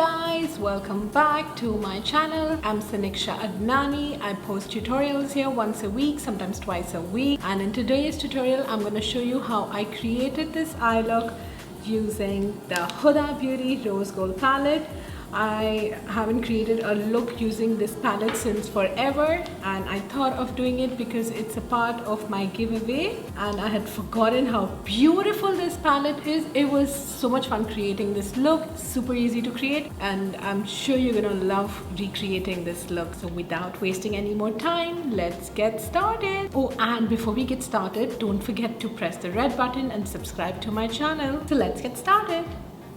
guys, welcome back to my channel. I'm Saniksha Adnani. I post tutorials here once a week, sometimes twice a week, and in today's tutorial I'm going to show you how I created this eye look using the Huda Beauty Rose Gold palette. I haven't created a look using this palette since forever, and I thought of doing it because it's a part of my giveaway and I had forgotten how beautiful this palette is. It was so much fun creating this look, super easy to create, and I'm sure you're gonna love recreating this look. So without wasting any more time, let's get started. Oh, and before we get started, don't forget to press the red button and subscribe to my channel. So let's get started.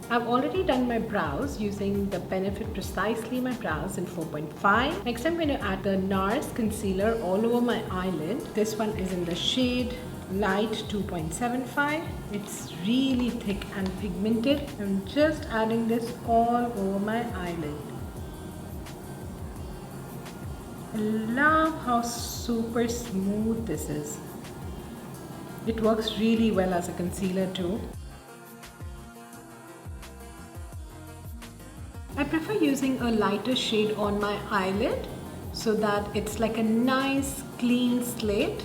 I've already done my brows using the Benefit Precisely My Brows in 4.5. Next I'm going to add the NARS concealer all over my eyelid. This one is in the shade Light 2.75. It's really thick and pigmented. I'm just adding this all over my eyelid. I love how super smooth this is. It works really well as a concealer too. I prefer using a lighter shade on my eyelid so that it's like a nice clean slate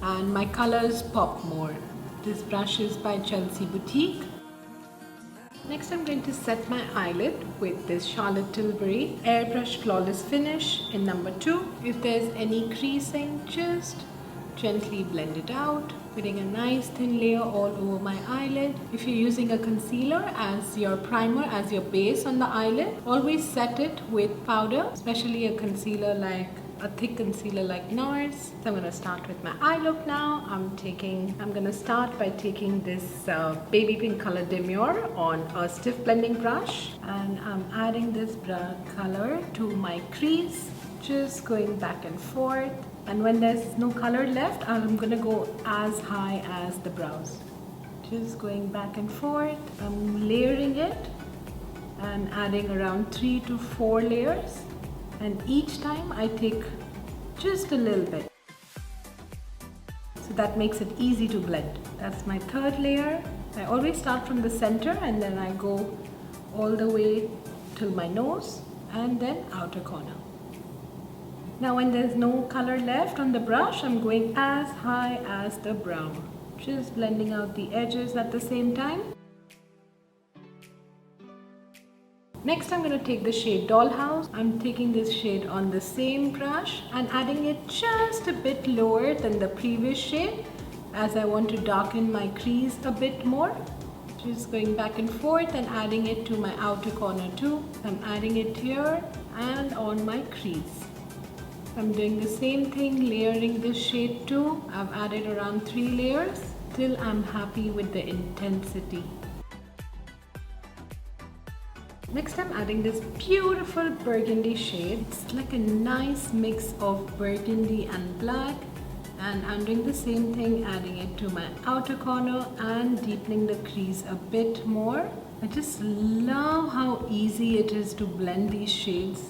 and my colors pop more. This brush is by Chelsea Boutique. Next I'm going to set my eyelid with this Charlotte Tilbury Airbrush Flawless Finish in number 2. If there's any creasing, just gently blend it out, putting a nice thin layer all over my eyelid. If you're using a concealer as your primer, as your base on the eyelid, always set it with powder, especially a concealer like a thick concealer like NARS. So I'm going to start with my eye look now. I'm going to start by taking this baby pink color Dior on a stiff blending brush, and I'm adding this brown color to my crease, just going back and forth. And when there's no color left, I'm gonna go as high as the brows. Just going back and forth. I'm layering it and adding around 3 to 4 layers. And each time I take just a little bit. So that makes it easy to blend. That's my third layer. I always start from the center and then I go all the way till my nose and then outer corner. Now when there's no color left on the brush, I'm going as high as the brown, just blending out the edges at the same time. Next I'm going to take the shade Dollhouse. I'm taking this shade on the same brush and adding it just a bit lower than the previous shade, as I want to darken my crease a bit more. Just going back and forth and adding it to my outer corner too. I'm adding it here and on my crease. I'm doing the same thing, layering this shade too. I've added around 3 layers till I'm happy with the intensity. Next I'm adding this beautiful burgundy shade. It's like a nice mix of burgundy and black, and I'm doing the same thing, adding it to my outer corner and deepening the crease a bit more. I just love how easy it is to blend these shades.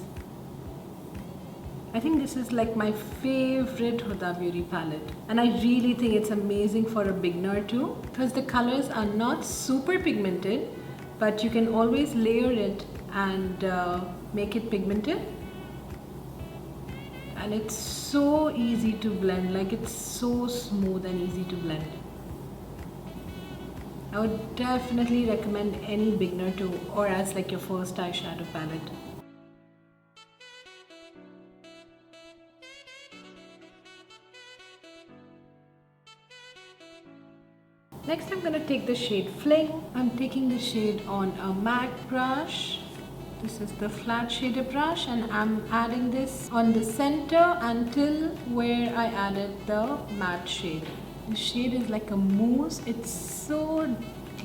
I think this is like my favorite Huda Beauty palette, and I really think it's amazing for a beginner too, because the colors are not super pigmented, but you can always layer it and make it pigmented, and it's so easy to blend, like it's so smooth and easy to blend. I would definitely recommend any beginner to, or as like your first eyeshadow palette. Next I'm going to take the shade Fling. I'm taking the shade on a MAC brush. This is the flat shaded brush, and I'm adding this on the center until where I added the matte shade. The shade is like a mousse. It's so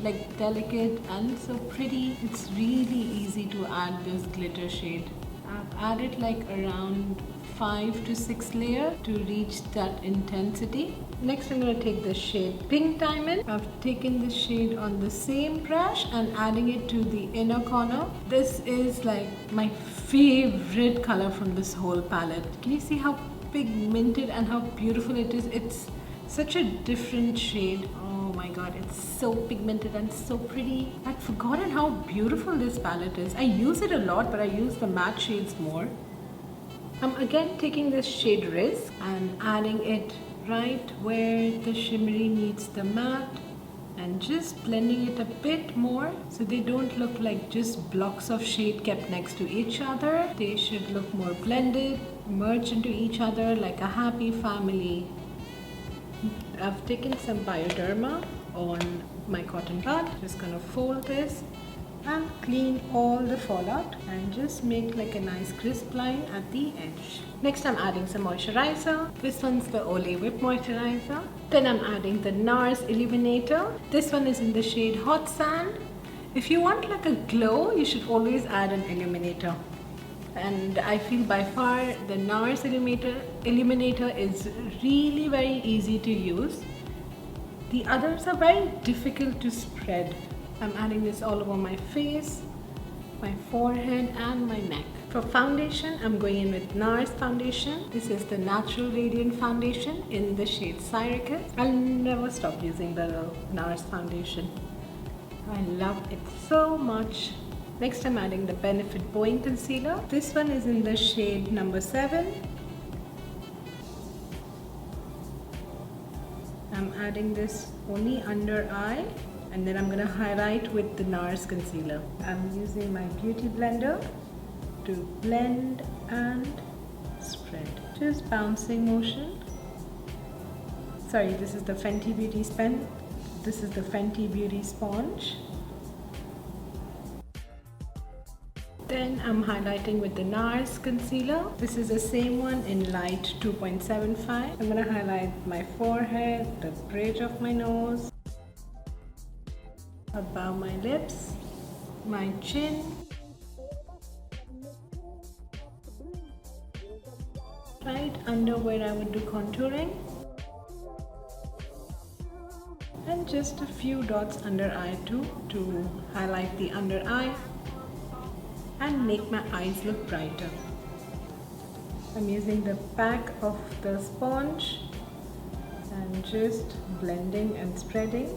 like delicate and so pretty. It's really easy to add this glitter shade. I've added like around 5 to 6 layers to reach that intensity. Next I'm going to take the shade Pink Diamond. I've taken this shade on the same brush and adding it to the inner corner. This is like my favorite color from this whole palette. Can you see how pigmented and how beautiful it is? It's such a different shade. Oh my god, it's so pigmented and so pretty. I'd forgotten how beautiful this palette is. I use it a lot, but I use the matte shades more. I'm again taking this shade Risk and adding it right where the shimmery meets the matte and just blending it a bit more so they don't look like just blocks of shade kept next to each other. They should look more blended, merge into each other like a happy family. I've taken some Bioderma on my cotton bud. Just gonna fold this and clean all the fallout and just make like a nice crisp line at the edge. Next I'm adding some moisturizer. This one's the Olay Whip moisturizer. Then I'm adding the NARS Illuminator. This one is in the shade Hot Sand. If you want like a glow, you should always add an illuminator. And I feel by far the NARS illuminator is really very easy to use. The others are very difficult to spread. I'm adding this all over my face, my forehead and my neck. For foundation, I'm going in with NARS foundation. This is the Natural Radiant Foundation in the shade Syracuse. I'll never stop using the NARS foundation. I love it so much. Next I'm adding the Benefit Bowing Concealer. This one is in the shade number 7. I'm adding this only under eye and then I'm going to highlight with the NARS concealer. I'm using my beauty blender to blend and spread. Just bouncing motion. Sorry, this is the Fenty Beauty pen. This is the Fenty Beauty sponge. Then I'm highlighting with the NARS concealer. This is the same one in light 2.75. I'm going to highlight my forehead, the bridge of my nose, above my lips, my chin, right under where I would do contouring, and just a few dots under eye too to highlight the under eye and make my eyes look brighter. I'm using the back of the sponge and just blending and spreading.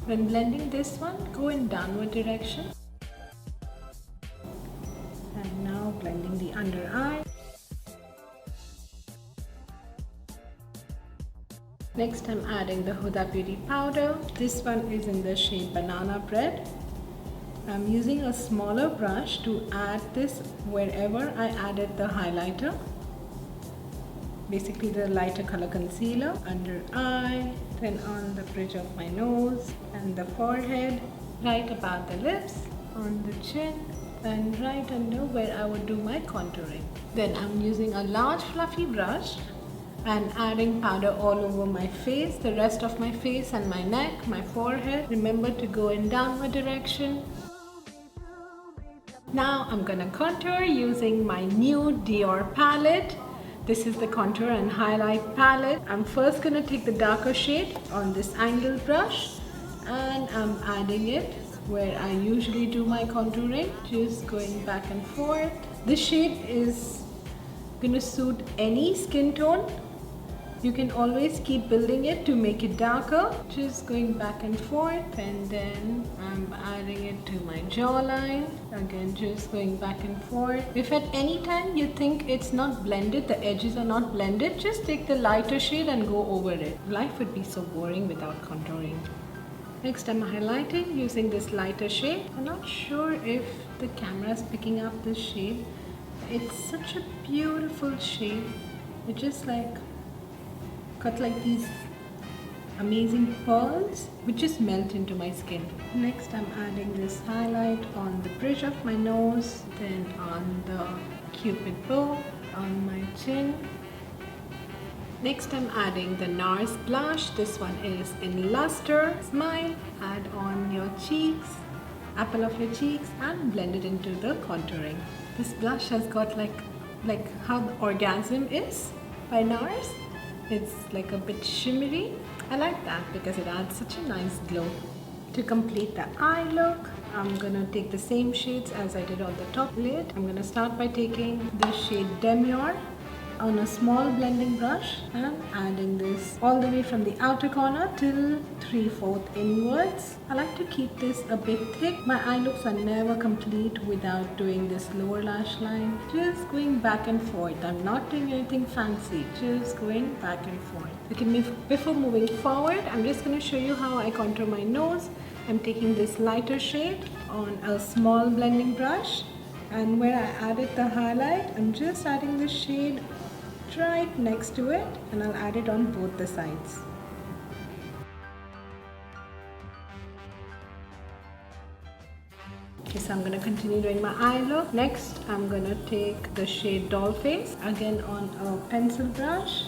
When blending this one, go in downward direction. And now blending the under eye. Next I'm adding the Huda Beauty powder. This one is in the shade Banana Bread. I'm using a smaller brush to add this wherever I added the highlighter. Basically the lighter color concealer, under eye, then on the bridge of my nose and the forehead, right above the lips, on the chin, and right under where I would do my contouring. Then I'm using a large fluffy brush and adding powder all over my face, the rest of my face and my neck, my forehead. Remember to go in downward direction. Now I'm gonna contour using my new Dior palette. This is the contour and highlight palette. I'm first gonna take the darker shade on this angle brush and I'm adding it where I usually do my contouring, just going back and forth. This shade is gonna suit any skin tone. You can always keep building it to make it darker, just going back and forth, and then I'm adding it to my jawline. Again, just going back and forth. If at any time you think it's not blended, the edges are not blended, just take the lighter shade and go over it. Life would be so boring without contouring. Next I'm highlighting using this lighter shade. I'm not sure if the camera is picking up this shade. It's such a beautiful shade. It just like got like these amazing pearls which just melt into my skin. Next I'm adding this highlight on the bridge of my nose, then on the cupid bow, on my chin. Next I'm adding the NARS blush. This one is in Lash'd. Smile, add on your cheeks, apple of your cheeks, and blend it into the contouring. This blush has got like how the Orgasm is by NARS. It's like a bit shimmery. I like that because it adds such a nice glow. To complete the eye look, I'm gonna take the same shades as I did on the top lid. I'm gonna start by taking the shade Demure on a small blending brush and adding this all the way from the outer corner till 3/4 inwards. I like to keep this a bit thick. My eye looks are never complete without doing this lower lash line. Just going back and forth. I'm not doing anything fancy, just going back and forth. Okay, before moving forward, I'm just going to show you how I contour my nose. I'm taking this lighter shade on a small blending brush, and where I added the highlight, I'm just adding the shade right next to it, and I'll add it on both the sides. Okay, so I'm going to continue doing my eye look. Next, I'm going to take the shade Doll Face, again on a pencil brush,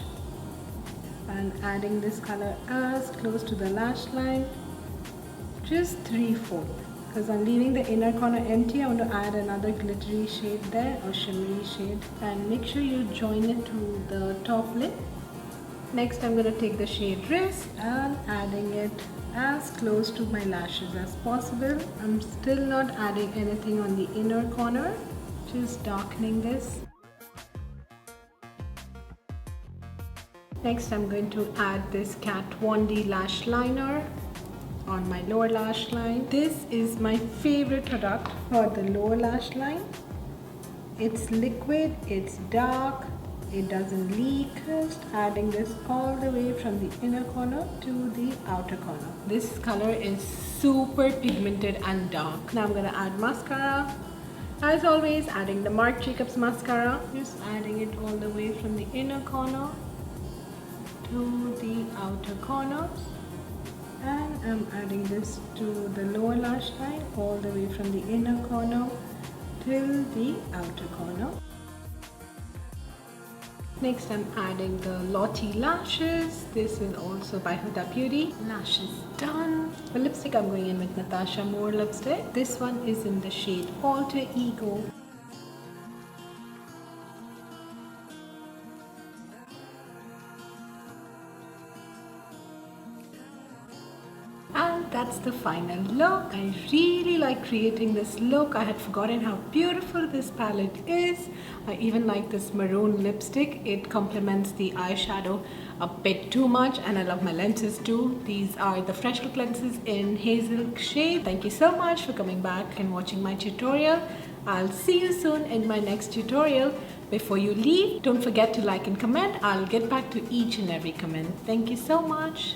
and adding this color as close to the lash line, just 3/4. Because I'm leaving the inner corner empty, I want to add another glittery shade there, or shimmery shade, and make sure you join it to the top lip. Next, I'm going to take the shade Wrist and adding it as close to my lashes as possible. I'm still not adding anything on the inner corner, just darkening this. Next, I'm going to add this Kat Von D lash liner on my lower lash line. This is my favorite product for the lower lash line. It's liquid, it's dark, it doesn't leak. Just adding this all the way from the inner corner to the outer corner. This color is super pigmented and dark. Now I'm going to add mascara. As always, adding the Marc Jacobs mascara. Just adding it all the way from the inner corner to the outer corners. And I'm adding this to the lower lash line all the way from the inner corner till the outer corner. Next, I'm adding the Lottie lashes. This is also by Huda Beauty. Lashes done. For lipstick, I'm going in with Natasha Moor lipstick. This one is in the shade Alter Ego. And that's the final look. I really like creating this look. I had forgotten how beautiful this palette is. I even like this maroon lipstick. It complements the eyeshadow a bit too much, and I love my lenses too. These are the Fresh Look lenses in hazel shade. Thank you so much for coming back and watching my tutorial. I'll see you soon in my next tutorial. Before you leave, don't forget to like and comment. I'll get back to each and every comment. Thank you so much.